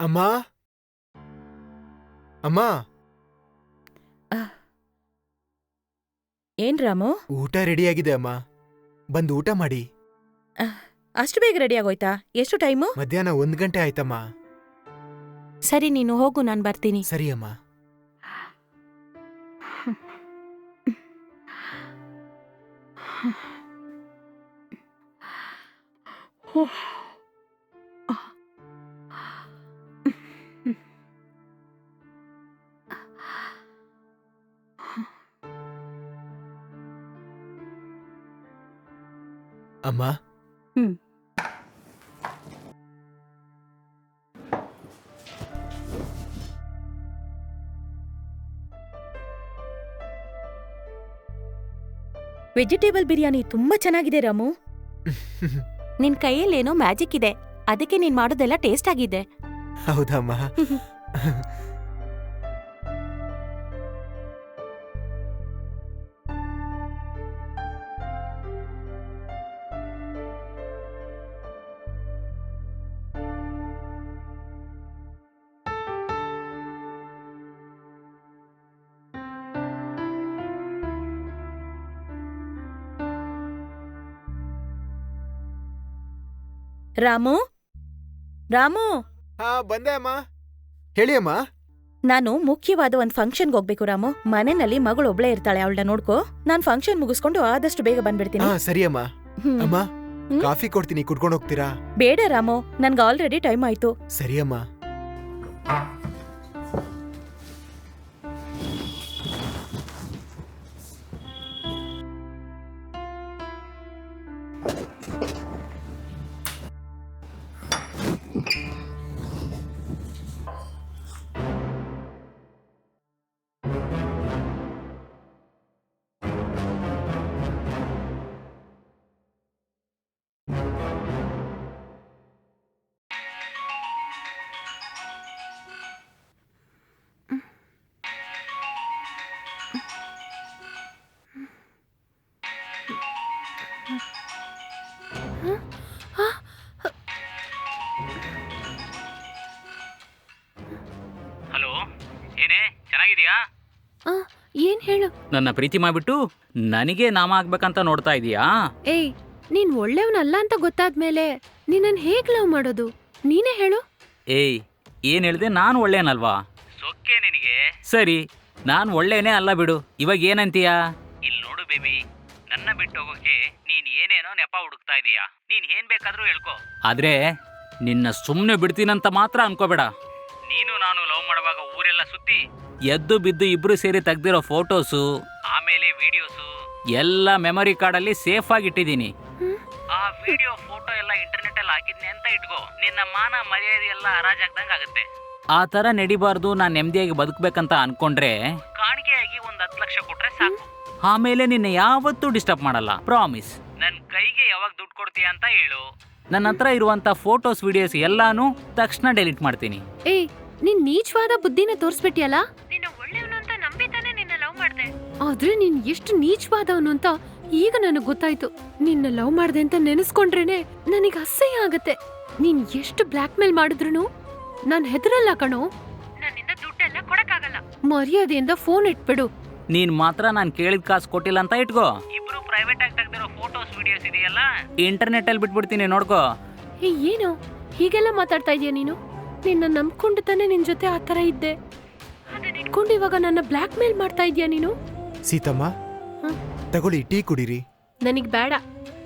ಅಮ್ಮ ಅಮ್ಮ ಏನ್ ರಾಮು? ಊಟ ರೆಡಿಯಾಗಿದೆ ಅಮ್ಮ, ಬಂದು ಊಟ ಮಾಡಿ. ಅಷ್ಟು ಬೇಗ ರೆಡಿ ಆಗೋಯ್ತಾ? ಎಷ್ಟು ಟೈಮು? ಮಧ್ಯಾಹ್ನ 1 ಗಂಟೆ ಆಯ್ತಮ್ಮ. ಸರಿ, ನೀನು ಹೋಗು, ನಾನು ಬರ್ತೀನಿ. ಸರಿ ಅಮ್ಮ. ಅಮ್ಮ ವೆಜಿಟೇಬಲ್ ಬಿರಿಯಾನಿ ತುಂಬಾ ಚೆನ್ನಾಗಿದೆ ರಾಮು. ನಿನ್ ಕೈಯಲ್ಲೇನೋ ಮ್ಯಾಜಿಕ್ ಇದೆ, ಅದಕ್ಕೆ ನೀನ್ ಮಾಡೋದೆಲ್ಲ ಟೇಸ್ಟ್ ಆಗಿದೆ. ಹೌದಮ್ಮ. ರಾಮು, ರಾಮು, ಹಾ ಬಂದೆ ಅಮ್ಮ. ಹೇಳಿ ಅಮ್ಮ. ನಾನು ಮುಖ್ಯವಾದ ಒಂದ್ ಫಂಕ್ಷನ್ಗೆ ಹೋಗ್ಬೇಕು ರಾಮು. ಮನೆಯಲ್ಲಿ ಮಗಳು ಒಬ್ಳೇ ಇರ್ತಾಳೆ, ಅವಳನ್ನ ನೋಡ್ಕೋ. ನಾನ್ ಫಂಕ್ಷನ್ ಮುಗಿಸ್ಕೊಂಡು ಆದಷ್ಟು ಬೇಗ ಬಂದ್ಬಿಡ್ತೀನಿ. ಹಾ ಸರಿ ಅಮ್ಮ. ಅಮ್ಮ ಕಾಫಿ ಕೊಡ್ತೀನಿ, ಕುಡ್ಕೊಂಡು ಹೋಗ್ತೀರಾ? ಬೇಡ ರಾಮು, ನನ್ಗೆ ಆಲ್ರೆಡಿ ಟೈಮ್ ಆಯ್ತು. ಸರಿ ಅಮ್ಮ. ಹಲೋ, ಏನೇ ಚೆನ್ನಾಗಿದೀಯಾ? ಏನ್ ಹೇಳು? ನನ್ನ ಪ್ರೀತಿ ಮಾಡ್ಬಿಟ್ಟು ನನಗೆ ನಾಮ ಆಗ್ಬೇಕಂತ ನೋಡ್ತಾ ಇದೀಯಾ? ಏಯ್, ನೀನ್ ಒಳ್ಳೆಯವನಲ್ಲ ಅಂತ ಗೊತ್ತಾದ್ಮೇಲೆ ನಿನ್ನನ್ ಹೇಗ್ ಲವ್ ಮಾಡೋದು? ನೀನೇ ಹೇಳು. ಏಯ್, ಏನ್ ಹೇಳ್ದೆ? ನಾನು ಒಳ್ಳೆಯನಲ್ವಾ? ಸೊಕ್ಕೆ ನಿನಗೆ? ಸರಿ, ನಾನು ಒಳ್ಳೆಯನೇ ಅಲ್ಲ ಬಿಡು. ಇವಾಗ ಏನಂತೀಯಾ? ಇಲ್ಲಿ ನೋಡು ಬೇಬಿ, ನನ್ನ ಬಿಟ್ಟು ಹೋಗೋಕೆ ನೀನ್ ಏನೇನೋ ನೆಪ ಹುಡುಕ್ತಾ ಇದೀಯಾ. ನೀನ್ ಏನ್ ಬೇಕಾದ್ರೂ ಹೇಳ್ಕೊ, ಆದ್ರೆ ನಿನ್ನ ಸುಮ್ಮನೆ ಬಿಡ್ತೀನಂತ ಮಾತ್ರ ಅನ್ಕೋಬೇಡ. ನೀನು ನಾನು ಲವ್ ಮಾಡುವಾಗ ಊರೆಲ್ಲ ಸುತ್ತಿ ಎದ್ದು ಬಿದ್ದು ಇಬ್ರು ಸೇರಿ ತೆಗ್ದಿರೋ ಫೋಟೋಸು, ಆಮೇಲೆ ವಿಡಿಯೋಸು ಎಲ್ಲ ಮೆಮೊರಿ ಕಾರ್ಡಲ್ಲಿ ಸೇಫ್ ಆಗಿ ಇಟ್ಟಿದ್ದೀನಿ. ಆ ವಿಡಿಯೋ ಫೋಟೋ ಎಲ್ಲ ಇಂಟರ್ನೆಟ್ ಅಲ್ಲಿ ಹಾಕಿದ್ನಿ ಅಂತ ಇಟ್ಕೋ, ನಿನ್ನ ಮಾನ ಮರ್ಯಾದೆ ಎಲ್ಲ ಹರಾಜಾಗ್ದಂಗ ಆಗುತ್ತೆ. ಆ ತರ ನಡಿಬಾರ್ದು. ನಾನ್ ನೆಮ್ಮದಿಯಾಗಿ ಬದುಕ್ಬೇಕಂತ ಅನ್ಕೊಂಡ್ರೆ ಕಾಣಿಕೆಯಾಗಿ 10 ಲಕ್ಷ ಕೊಟ್ರೆ ಸಾಕು. ಆಮೇಲೆ ನಿನ್ನ ಯಾವತ್ತೂ ಡಿಸ್ಟರ್ಬ್ ಮಾಡಲ್ಲ, ಪ್ರಾಮಿಸ್. ನನ್ ಕೈಗೆ ಯಾವಾಗ ದುಡ್ಡು ಕೊಡ್ತೀಯ ಅಂತ ಹೇಳು. ನನ್ನ ಹತ್ರ ಇರುವಂತ ಫೋಟೋಸ್ ವಿಡಿಯೋಸ್ ಎಲ್ಲಾನು ತಕ್ಷಣ ಡೆಲೀಟ್ ಮಾಡ್ತೀನಿ. ಏಯ್, ನಿನ್ ನೀಚವಾದ ಬುದ್ಧಿನ ತೋರ್ಸ್ಬಿಟ್ಟಿಯಲ್ಲ. ನಿನ್ನ ಒಳ್ಳೆಯವನು ಅಂತ ನಂಬಿತಾನೆ ನಿನ್ನ ಲವ್ ಮಾಡ್ದೆ. ಆದ್ರೆ ನೀನ್ ಎಷ್ಟು ನೀಚವಾದವನು ಅಂತ ಈಗ ನನಗ್ ಗೊತ್ತಾಯ್ತು. ನಿನ್ನ ಲವ್ ಮಾಡ್ದೆ ಅಂತ ನೆನೆಸ್ಕೊಂಡ್ರೇನೆ ನನಗೆ ಅಸಹ್ಯ ಆಗತ್ತೆ. ನೀನ್ ಎಷ್ಟು ಬ್ಲಾಕ್ ಮೇಲ್ ಮಾಡಿದ್ರು ನಾನ್ ಹೆದರಲ್ಲ ಕಣೋ. ನನ್ನಿಂದ ದುಡ್ಡೆಲ್ಲ ಕೊಡಕ್ಕಾಗಲ್ಲ. ಮರ್ಯಾದೆಯಿಂದ ಫೋನ್ ಇಟ್ಬಿಡು. ನೀನ್ ಮಾತ್ರ ನಾನ್ ಕೇಳಿದ ಕಾಸು ಕೊಟ್ಟಿಲ್ಲ ಅಂತ ಇಟ್ಕೋ. ಇಬ್ರು ಪ್ರೈವೇಟ್ ಆಗಿ ತೆಗ್ದಿರೋ ಫೋಟೋಸ್ ವಿಡಿಯೋಸ್ ಇದೆಯಲ್ಲ, ಇಂಟರ್ನೆಟ್ ಅಲ್ಲಿ ಬಿಟ್ಬಿಡ್ತೀನಿ, ನೋಡ್ಕೋ. ಏನು ಹೀಗೆಲ್ಲ ಮಾತಾಡ್ತಾ ಇದೀಯ ನೀನು? ನಿನ್ನ ನಂಬ್ಕೊಂಡು ತಾನೆ ನಿನ್ ಜೊತೆ ಆ ತರ ಇದ್ದೆ. ಅದನ್ನ ಇಟ್ಕೊಂಡು ಇವಾಗ ನನ್ನ ಬ್ಲಾಕ್ ಮೇಲ್ ಮಾಡ್ತಾ ಇದೀಯ ನೀನು. ಸೀತಮ್ಮ, ತಗೊಳ್ಳಿ, ಟೀ ಕುಡೀರಿ. ನನಗ್ ಬೇಡ,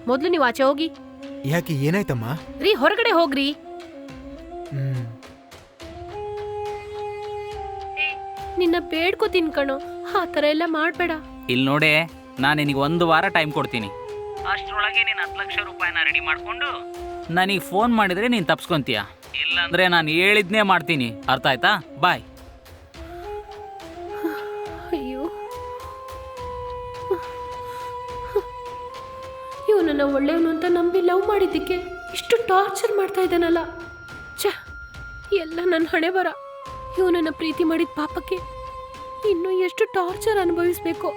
ಮೊದ್ಲು ನೀವು ಆಚೆ ಹೋಗಿ. ಯಾಕೆ, ಏನಾಯ್ತಮ್ಮ? ರೀ, ಹೊರಗಡೆ ಹೋಗ್ರಿ. ನಿನ್ನ ಬೇಡ್ಕೋತೀನಿ ಕಣೋ, ಆ ತರ ಎಲ್ಲ ಮಾಡ್ಬೇಡ. ಇಲ್ಲಿ ನೋಡೆ, ನಾನು ನಿನಗೆ 1 ವಾರ ಟೈಮ್ ಕೊಡ್ತೀನಿ. ಅಷ್ಟರೊಳಗೆ ನೀನು 10 ಲಕ್ಷ ರೂಪಾಯಿನ ರೆಡಿ ಮಾಡ್ಕೊಂಡು ನನಗೆ ಫೋನ್ ಮಾಡಿದ್ರೆ ನೀನು ತಪ್ಸ್ಕೊಂತೀಯ. ಇಲ್ಲಾಂದ್ರೆ ನಾನು ಹೇಳಿದ್ನೇ ಮಾಡ್ತೀನಿ, ಅರ್ಥ ಆಯ್ತಾ? ಬಾಯ್. ಅಯ್ಯೋ, ಇವನನ್ನ ಒಳ್ಳೆಯವನು ಅಂತ ನಂಬಿ ಲವ್ ಮಾಡಿದ್ದಕ್ಕೆ ಇಷ್ಟು ಟಾರ್ಚರ್ ಮಾಡ್ತಾ ಇದ್ದಾನಲ್ಲ. ಛ, ಎಲ್ಲ ನನ್ನ ಹಣೆ ಬರ. ಇವನನ್ನ ಪ್ರೀತಿ ಮಾಡಿದ ಪಾಪಕ್ಕೆ ಇನ್ನು ಎಷ್ಟು ಟಾರ್ಚರ್ ಅನುಭವಿಸ್ಬೇಕು.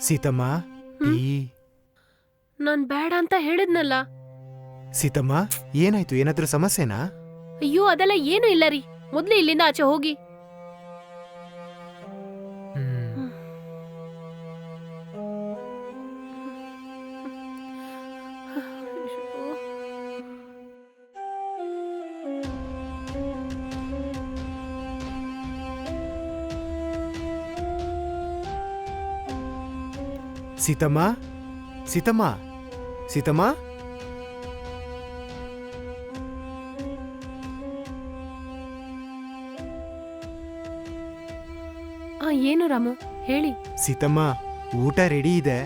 ಸೀತಮ್ಮ, ಟೀ. ನಾನ್ ಬೇಡ ಅಂತ ಹೇಳಿದ್ನಲ್ಲ. ಸೀತಮ್ಮ, ಏನಾಯ್ತು? ಏನಾದ್ರೂ ಸಮಸ್ಯೆನಾ? ಅಯ್ಯೋ ಅದೆಲ್ಲ ಏನು ಇಲ್ಲ ರೀ. ಮೊದ್ಲು ಇಲ್ಲಿಂದ ಆಚೆ ಹೋಗಿ. ಹ್ಮ್. ಸೀತಮ್ಮ, ಸೀತಮ್ಮ, ಸೀತಮ್ಮ. ಏನು ರಾಮು, ಹೇಳಿ. ಸೀತಮ್ಮ, ಊಟ ರೆಡಿ ಇದೆ.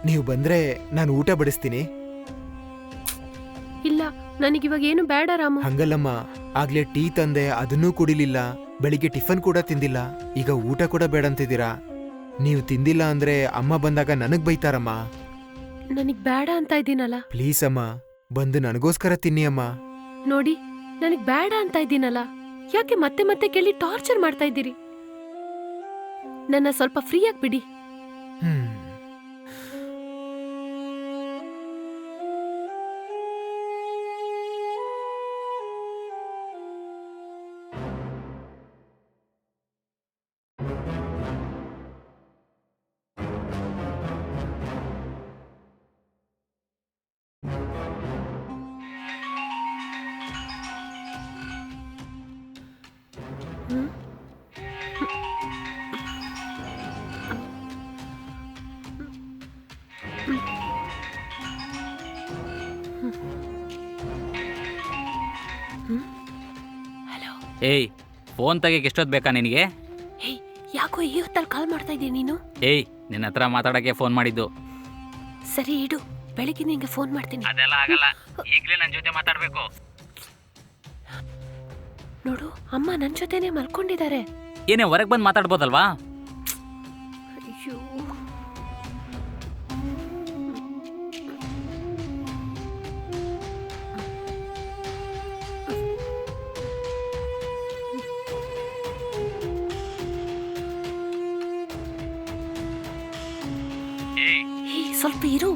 ನೀವು ಬಂದ್ರೆ ನಾನು ಊಟ ಬಡಿಸ್ತೀನಿ. ಇಲ್ಲ, ನನಗಿವಾಗ ಏನು ಬೇಡ ರಾಮು. ಹಂಗಲ್ಲಮ್ಮ, ಆಗ್ಲೇ ಟೀ ತಂದೆ, ಅದನ್ನೂ ಕುಡಿಲಿಲ್ಲ. ಬೆಳಿಗ್ಗೆ ಟಿಫನ್ ಕೂಡ ತಿಂದಿಲ್ಲ. ಈಗ ಊಟ ಕೂಡ ಬೇಡ ಅಂತಿದ್ದೀರಾ. ನೀವು ತಿಂದಿಲ್ಲ ಅಂದ್ರೆ ಅಮ್ಮ ಬಂದಾಗ ನನಗ್ ಬೈತಾರಮ್ಮ. ನನಗ್ ಬೇಡ ಅಂತ ಇದ್ದೀನಲ್ಲ. ಪ್ಲೀಸ್ ಅಮ್ಮ, ಬಂದು ನನಗೋಸ್ಕರ ತಿನ್ನಿ ಅಮ್ಮ. ನೋಡಿ, ನನಗ್ ಬೇಡ ಅಂತ ಇದ್ದೀನಲ್ಲ, ಯಾಕೆ ಮತ್ತೆ ಮತ್ತೆ ಕೇಳಿ ಟಾರ್ಚರ್ ಮಾಡ್ತಾ ಇದ್ದೀರಿ? ನನ್ನ ಸ್ವಲ್ಪ ಫ್ರೀಯಾಗಿ ಬಿಡಿ. ಹ್ಮ್. ಹಲೋ. ಏಯ್, ಫೋನ್ ತೆಗಿಯಕ್ಕೆ ಎಷ್ಟೊತ್ತು ಬೇಕಾ ನಿನಗೆ? ಹೇ, ಯಾಕೋ ಈ ಹೊತ್ತಲ್ಲಿ ಕಾಲ್ ಮಾಡ್ತಾ ಇದ್ದೀಯ ನೀನು? ಏಯ್, ನಿನ್ನ ಹತ್ರ ಮಾತಾಡಕ್ಕೆ ಫೋನ್ ಮಾಡಿದ್ದು. ಸರಿ ಇಡು, ಬೆಳಿಗ್ಗೆ ನಿಂಗೆ ಫೋನ್ ಮಾಡ್ತೀನಿ. ಅದೆಲ್ಲ ಆಗಲ್ಲ, ಈಗಲೇ ನನ್ನ ಜೊತೆ ಮಾತಾಡಬೇಕು. ನೋಡು, ಅಮ್ಮ ನನ್ನ ಜೊತೆನೆ ಮಲ್ಕೊಂಡಿದ್ದಾರೆ. ಏನೇ, ಹೊರಗೆ ಬಂದು ಮಾತಾಡ್ಬೋದಲ್ವಾ? ಅಯ್ಯೋ, ಹೇ, ಸ್ವಲ್ಪ ಇರು.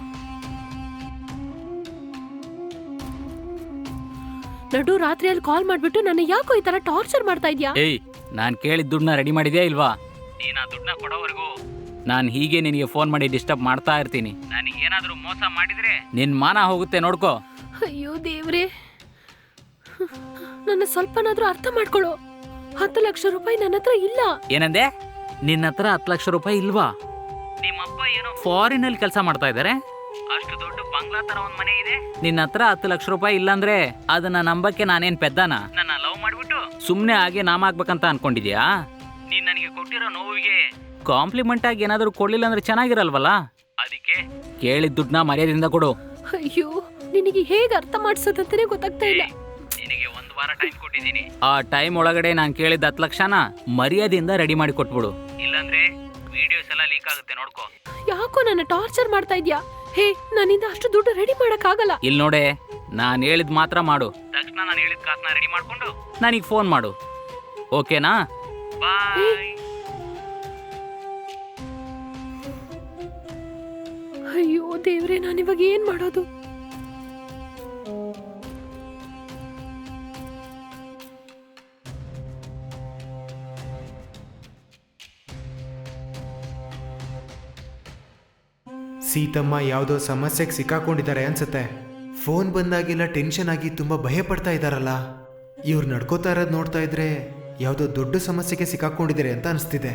ನಡು ರಾತ್ರಿಯಲ್ಲಿ ಕಾಲ್ ಮಾಡ್ಬಿಟ್ಟು ನನ್ನ ಯಾಕೋ ಈ ತರ ಟಾರ್ಚರ್ ಮಾಡ್ತಾ ಇದ್ಯಾ? ಏಯ್, ನಾನು ಕೇಳಿದ ದುಡ್ಡನ್ನ ರೆಡಿ ಮಾಡಿದ್ಯಾ ಇಲ್ವಾ? ನೀನು ಆ ದುಡ್ಡನ್ನ ಕೊಡೋವರೆಗೂ ನಾನು ಹೀಗೆ ನಿನಗೆ ಫೋನ್ ಮಾಡಿ ಡಿಸ್ಟರ್ಬ್ ಮಾಡ್ತಾ ಇರ್ತೀನಿ. ನನಗೆ ಏನಾದರೂ ಮೋಸ ಮಾಡಿದ್ರೆ ನಿನ್ನ ಮಾನ ಹೋಗುತ್ತೆ, ನೋಡ್ಕೋ. ಅಯ್ಯೋ ದೇವ್ರೆ, ನನ್ನ ಸ್ವಲ್ಪನಾದ್ರೂ ಅರ್ಥ ಮಾಡ್ಕೊಳ್ಳೋ. 10 ಲಕ್ಷ ರೂಪಾಯಿ ನನ್ನ ಹತ್ರ ಇಲ್ಲ. ಏನಂದೆ? ನಿನ್ನ ಹತ್ರ 10 ಲಕ್ಷ ರೂಪಾಯಿ ಇಲ್ವಾ? ನಿಮ್ಮಪ್ಪ ಏನೋ ಫಾರಿನ್ ಅಲ್ಲಿ ಕೆಲಸ ಮಾಡ್ತಾ ಇದ್ದಾರೆ, ಅಷ್ಟು ದೊಡ್ಡ ಬಂಗ್ಲಾ ತರ ಒಂದ್ ಮನೆ ಇದೆ. ನಿನ್ನ ಹತ್ರ 10 ಲಕ್ಷ ರೂಪಾಯಿ ಇಲ್ಲಾಂದ್ರೆ ಅದನ್ನ ನಂಬಕ್ಕೆ ನಾನೇನ್ ಪೆದ್ದಾನ? ನನ್ನ ಲವ್ ಮಾಡ್ಬಿಟ್ಟು ಸುಮ್ನೆ ಹಾಗೆ ನಾಮ ಹಾಕ್ಬೇಕಂತ ಅನ್ಕೊಂಡಿದ್ಯಾ? ನೀನ್ ನನಗೆ ಕೊಟ್ಟಿರೋ ನೋವಿಗೆ ಕಾಂಪ್ಲಿಮೆಂಟ್ ಆಗಿ ಏನಾದರೂ ಕೊಡ್ಲಿಲ್ಲ ಅಂದ್ರೆ ಚೆನ್ನಾಗಿರಲ್ವಲ್ಲ? ಅದಕ್ಕೆ ಕೇಳಿದ ದುಡ್ಡನ್ನ ಮರ್ಯಾದೆಯಿಂದ ಕೊಡು. ಅಯ್ಯೋ, ನಿನಗೆ ಹೇಗೆ ಅರ್ಥ ಮಾಡಿಸೋದಂತಾನೆ ಗೊತ್ತಾಗ್ತಾ ಇಲ್ಲ. ನಿನಗೆ 1 ವಾರ ಟೈಮ್ ಕೊಟ್ಟಿದ್ದೀನಿ. ಆ ಟೈಮ್ ಒಳಗಡೆ ನಾನು ಕೇಳಿದ 10 ಲಕ್ಷನ ಮರ್ಯಾದೆಯಿಂದ ರೆಡಿ ಮಾಡಿ ಕೊಟ್ಬಿಡು, ಇಲ್ಲಾಂದ್ರೆ ವಿಡಿಯೋಸ್ ಎಲ್ಲ ಲೀಕ್ ಆಗುತ್ತೆ, ನೋಡ್ಕೋ. ಯಾಕೋ ನನ್ನ ಟಾರ್ಚರ್ ಮಾಡ್ತಾ ಇದ್ಯಾ? ಹೇ, ನನ್ನಿಂದ ಅಷ್ಟು ದುಡ್ಡು ರೆಡಿ ಮಾಡಕ್ ಆಗಲ್ಲ. ಇಲ್ಲಿ ನೋಡೆ, ನಾನು ಹೇಳಿದ್ ಮಾತ್ರ ಮಾಡು. ತಕ್ಷಣ ನಾನು ಹೇಳಿದ ಕಾಸನ್ನ ರೆಡಿ ಮಾಡ್ಕೊಂಡು ನನಗೆ ಫೋನ್ ಮಾಡು, ಓಕೆನಾ? ಬಾಯ್. ಅಯ್ಯೋ ದೇವ್ರೆ, ನಾನಿವಾಗ ಏನ್ ಮಾಡೋದು? ಸೀತಮ್ಮ ಯಾವುದೋ ಸಮಸ್ಯೆಗೆ ಸಿಕ್ಕಾಕೊಂಡಿದ್ದಾರೆ ಅನ್ಸುತ್ತೆ. ಫೋನ್ ಬಂದಾಗೆಲ್ಲ ಟೆನ್ಷನ್ ಆಗಿ ತುಂಬಾ ಭಯ ಪಡ್ತಾ ಇದ್ದಾರಲ್ಲ. ಇವ್ರು ನಡ್ಕೋತಾ ಇರೋದು ನೋಡ್ತಾ ಇದ್ರೆ ಯಾವುದೋ ದೊಡ್ಡ ಸಮಸ್ಯೆಗೆ ಸಿಕ್ಕಾಕೊಂಡಿದ್ದಾರೆ ಅಂತ ಅನಿಸ್ತಿದೆ.